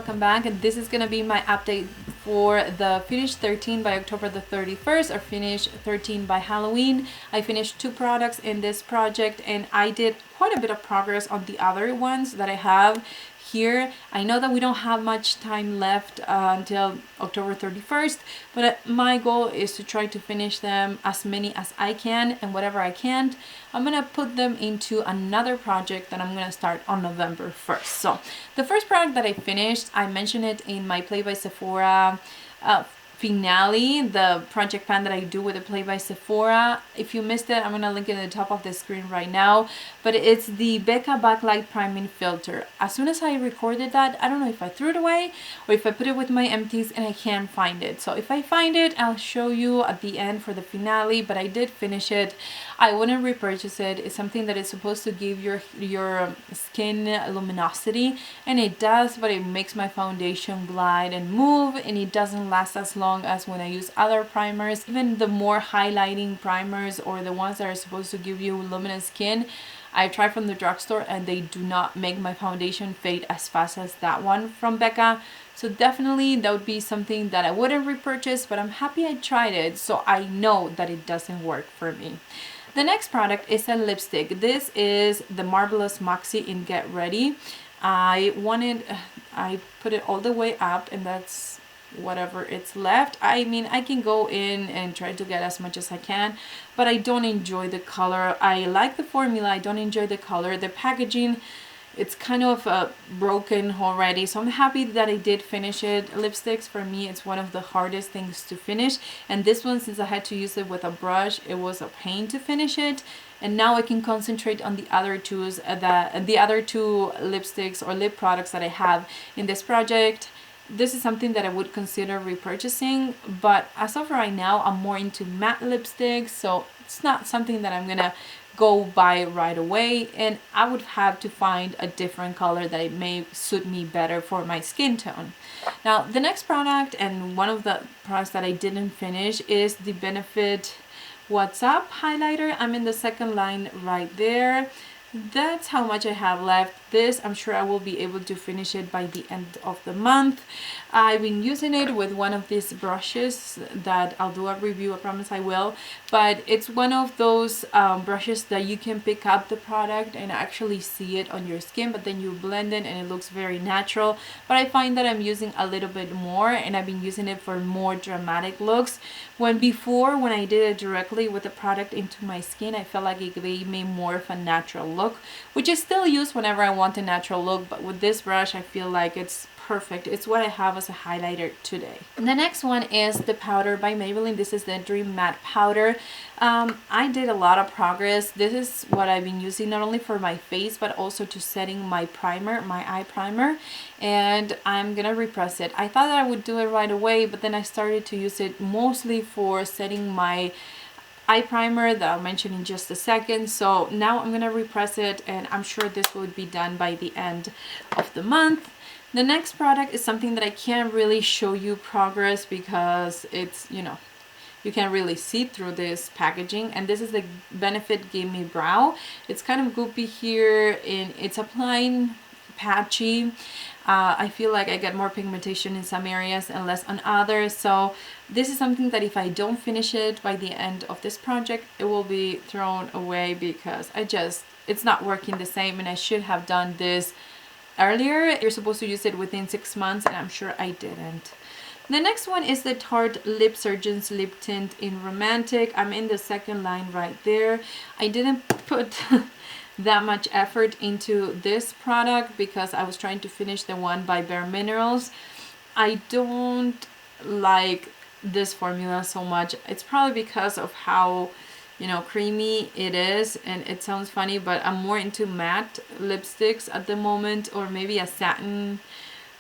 welcome back. And this is gonna be my update for the finish 13 by October the 31st or finish 13 by Halloween. I finished 2 products in this project and I did quite a bit of progress on the other ones that I have here. I know that we don't have much time left until October 31st, but my goal is to try to finish them as many as I can, and whatever I can't, I'm gonna put them into another project that I'm gonna start on November 1st. So the first product that I finished, I mentioned it in my Play by Sephora finale, the project pan that I do with the Play by Sephora. If you missed it, I'm gonna link it at the top of the screen right now, but it's the Becca Backlight Priming Filter. As soon as I recorded that, I don't know if I threw it away or if I put it with my empties and I can't find it. So if I find it, I'll show you at the end for the finale, but I did finish it. I wouldn't repurchase it. It's something that is supposed to give your skin luminosity, and it does, but it makes my foundation glide and move, and it doesn't last as long as when I use other primers. Even the more highlighting primers or the ones that are supposed to give you luminous skin, I tried from the drugstore and they do not make my foundation fade as fast as that one from Becca. So definitely that would be something that I wouldn't repurchase, but I'm happy I tried it, so I know that it doesn't work for me. The next product is a lipstick. This is the Marvelous Moxie in Get Ready. I put it all the way up, and that's whatever it's left. I mean, I can go in and try to get as much as I can, but I don't enjoy the color. I like the formula, I don't enjoy the color. The packaging, it's kind of broken already, so I'm happy that I did finish it. Lipsticks, for me, it's one of the hardest things to finish, and this one, since I had to use it with a brush, it was a pain to finish it. And now I can concentrate on the other two lipsticks or lip products that I have in this project. This is something that I would consider repurchasing, but as of right now, I'm more into matte lipsticks, so it's not something that I'm gonna go buy right away, and I would have to find a different color that it may suit me better for my skin tone. Now, the next product, and one of the products that I didn't finish, is the Benefit What's Up highlighter. I'm in the second line right there. That's how much I have left. This, I'm sure I will be able to finish it by the end of the month. I've been using it with one of these brushes that I'll do a review, I promise I will, but it's one of those brushes that you can pick up the product and actually see it on your skin, but then you blend it and it looks very natural. But I find that I'm using a little bit more, and I've been using it for more dramatic looks. When I did it directly with the product into my skin, I felt like it gave me more of a natural look, which I still use whenever I want a natural look, but with this brush I feel like it's perfect. It's what I have as a highlighter today. And the next one is the powder by Maybelline. This is the Dream Matte Powder. I did a lot of progress. This is what I've been using not only for my face but also to setting my primer, my eye primer, and I'm gonna repress it. I thought that I would do it right away, but then I started to use it mostly for setting my eye primer that I'll mention in just a second. So now I'm gonna repress it, and I'm sure this will be done by the end of the month. The next product is something that I can't really show you progress because it's, you can't really see through this packaging, and this is the Benefit Gimme Brow. It's kind of goopy here, and it's applying patchy. I feel like I get more pigmentation in some areas and less on others, so this is something that if I don't finish it by the end of this project, it will be thrown away because it's not working the same, and I should have done this earlier. You're supposed to use it within 6 months, and I'm sure I didn't. The next one is the Tarte Lip Surgeons Lip Tint in Romantic. I'm in the second line right there. I didn't put that much effort into this product because I was trying to finish the one by Bare Minerals. I don't like this formula so much. It's probably because of how creamy it is, and it sounds funny, but I'm more into matte lipsticks at the moment, or maybe a satin,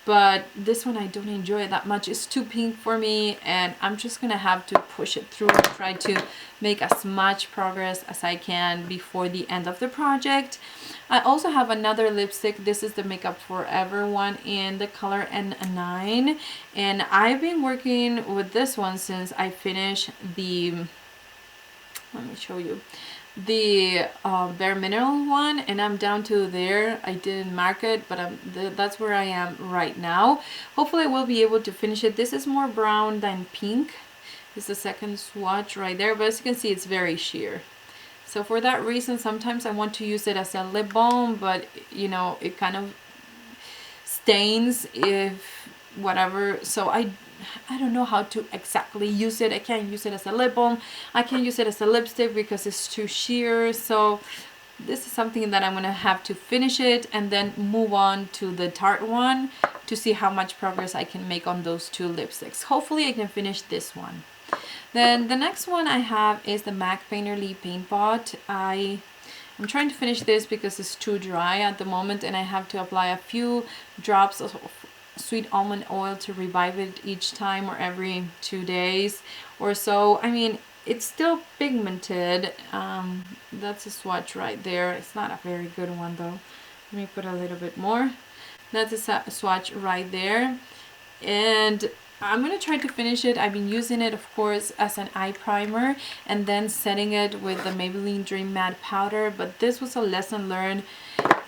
but this one I don't enjoy it that much. It's too pink for me, and I'm just gonna have to push it through and try to make as much progress as I can before the end of the project. I also have another lipstick. This is the Makeup Forever one in the color N9, and I've been working with this one since I finished the, let me show you, the Bare Mineral one, and I'm down to there. I didn't mark it, but that's where I am right now. Hopefully I will be able to finish it. This is more brown than pink. This is the second swatch right there, but as you can see, it's very sheer. So for that reason, sometimes I want to use it as a lip balm, but you know, it kind of stains if whatever. So I don't know how to exactly use it. I can't use it as a lip balm. I can't use it as a lipstick because it's too sheer. So this is something that I'm gonna have to finish it and then move on to the Tarte one to see how much progress I can make on those two lipsticks. Hopefully I can finish this one. Then the next one I have is the MAC Painterly Paint Pot. I'm trying to finish this because it's too dry at the moment, and I have to apply a few drops of sweet almond oil to revive it each time or every 2 days or so. I mean, it's still pigmented. That's a swatch right there. It's not a very good one though. Let me put a little bit more. That's a swatch right there, and I'm gonna try to finish it. I've been using it, of course, as an eye primer and then setting it with the Maybelline Dream Matte Powder, but this was a lesson learned.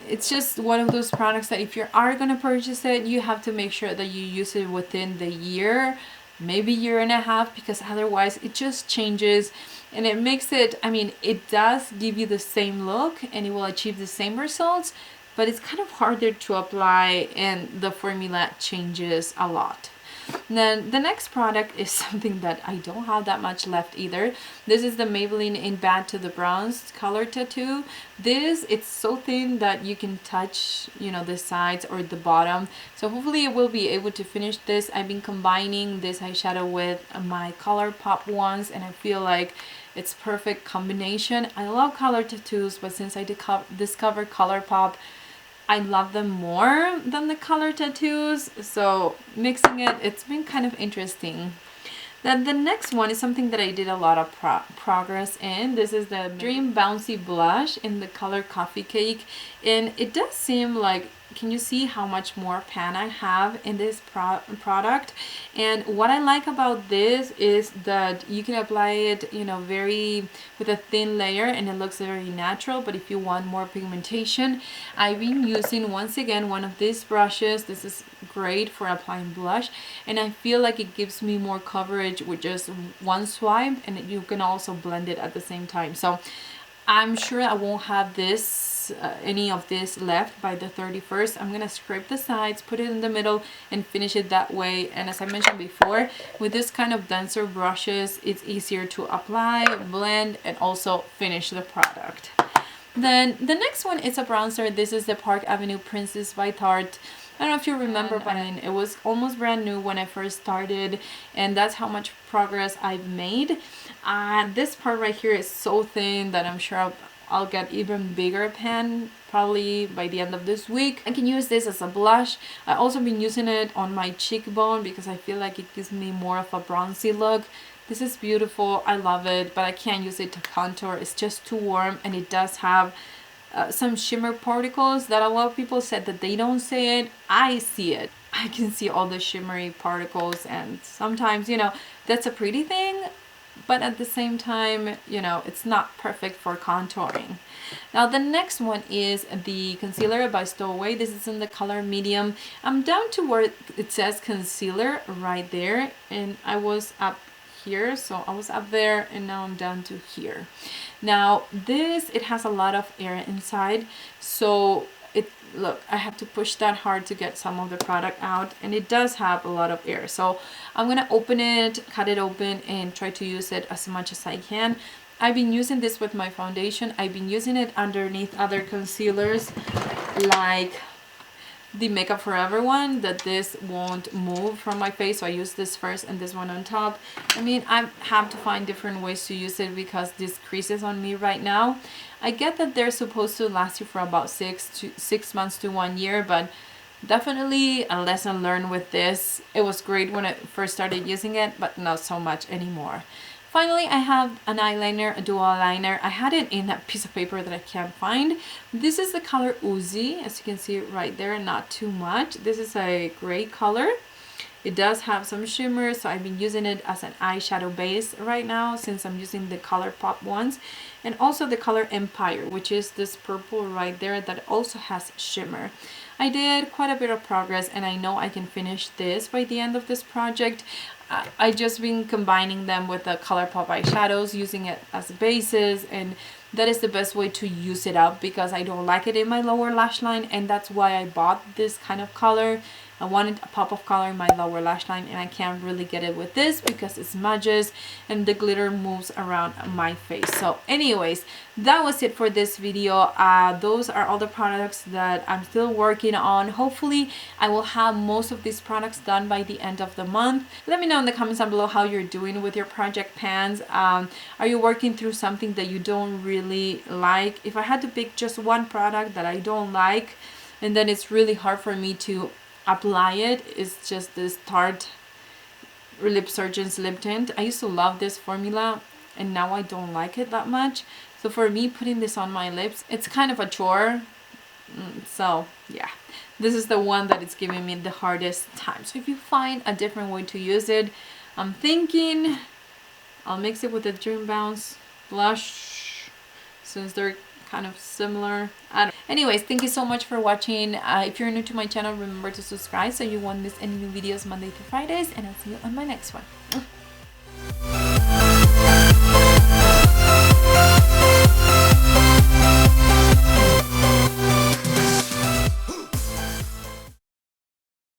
It's just one of those products that if you are gonna purchase it, you have to make sure that you use it within the year, maybe year and a half, because otherwise it just changes and it makes it, I mean, it does give you the same look and it will achieve the same results, but it's kind of harder to apply and the formula changes a lot. Then the next product is something that I don't have that much left either. This is the Maybelline In Bad to the Bronze Color Tattoo. This, it's so thin that you can touch, you know, the sides or the bottom. So hopefully I will be able to finish this. I've been combining this eyeshadow with my ColourPop ones, and I feel like it's perfect combination. I love color tattoos, but since I discovered ColourPop, I love them more than the color tattoos, so mixing it, it's been kind of interesting. Then the next one is something that I did a lot of progress in. This is the Dream Bouncy Blush in the color Coffee Cake, and it does seem like, can you see how much more pan I have in this product? And what I like about this is that you can apply it, you know, with a thin layer, and it looks very natural. But if you want more pigmentation, I've been using, once again, one of these brushes. This is great for applying blush, and I feel like it gives me more coverage with just one swipe, and you can also blend it at the same time. So I'm sure I won't have this any of this left by the 31st. I'm gonna scrape the sides, put it in the middle, and finish it that way. And as I mentioned before, with this kind of denser brushes, it's easier to apply, blend, and also finish the product. Then the next one is a bronzer. This is the Park Avenue Princess by Tarte. I don't know if you remember, but I mean, it was almost brand new when I first started, and that's how much progress I've made. This part right here is so thin that I'm sure I'll get even bigger pan probably by the end of this week. I can use this as a blush. I've also been using it on my cheekbone because I feel like it gives me more of a bronzy look. This is beautiful. I love it, but I can't use it to contour. It's just too warm, and it does have some shimmer particles that a lot of people said that they don't see it. I see it. I can see all the shimmery particles, and sometimes, you know, that's a pretty thing, but at the same time, you know, it's not perfect for contouring. Now the next one is the concealer by Stowaway. This is in the color medium. I'm down to where it says concealer right there, and I was up here, so I was up there, and now I'm down to here. Now this, it has a lot of air inside, so look, I have to push that hard to get some of the product out, and it does have a lot of air. So I'm gonna open it, cut it open, and try to use it as much as I can. I've been using this with my foundation. I've been using it underneath other concealers like the Makeup Forever one, that this won't move from my face, so I use this first and this one on top. I mean, I have to find different ways to use it because this creases on me right now. I get that they're supposed to last you for about 6 months to 1 year, but definitely a lesson learned with this. It was great when I first started using it, but not so much anymore. Finally, I have an eyeliner, a dual eyeliner. I had it in a piece of paper that I can't find. This is the color Uzi, as you can see right there, not too much. This is a gray color, It does have some shimmer, so I've been using it as an eyeshadow base right now since I'm using the ColourPop ones. And also the color Empire, which is this purple right there that also has shimmer. I did quite a bit of progress, and I know I can finish this by the end of this project. I just been combining them with the ColourPop eyeshadows, using it as bases, and that is the best way to use it up because I don't like it in my lower lash line, and that's why I bought this kind of color. I wanted a pop of color in my lower lash line, and I can't really get it with this because it smudges and the glitter moves around my face. So anyways, that was it for this video. Those are all the products that I'm still working on. Hopefully I will have most of these products done by the end of the month. Let me know in the comments down below how you're doing with your project pans. Are you working through something that you don't really like? If I had to pick just one product that I don't like, and then it's really hard for me to apply it, it's just this Tarte Lip Surgeon's lip tint. I used to love this formula, and now I don't like it that much. So for me, putting this on my lips, it's kind of a chore. So yeah, this is the one that it's giving me the hardest time. So if you find a different way to use it, I'm thinking I'll mix it with the Dream Bounce blush since they're kind of similar. Anyways, thank you so much for watching. If you're new to my channel, remember to subscribe so you won't miss any new videos Monday to Fridays, and I'll see you on my next one.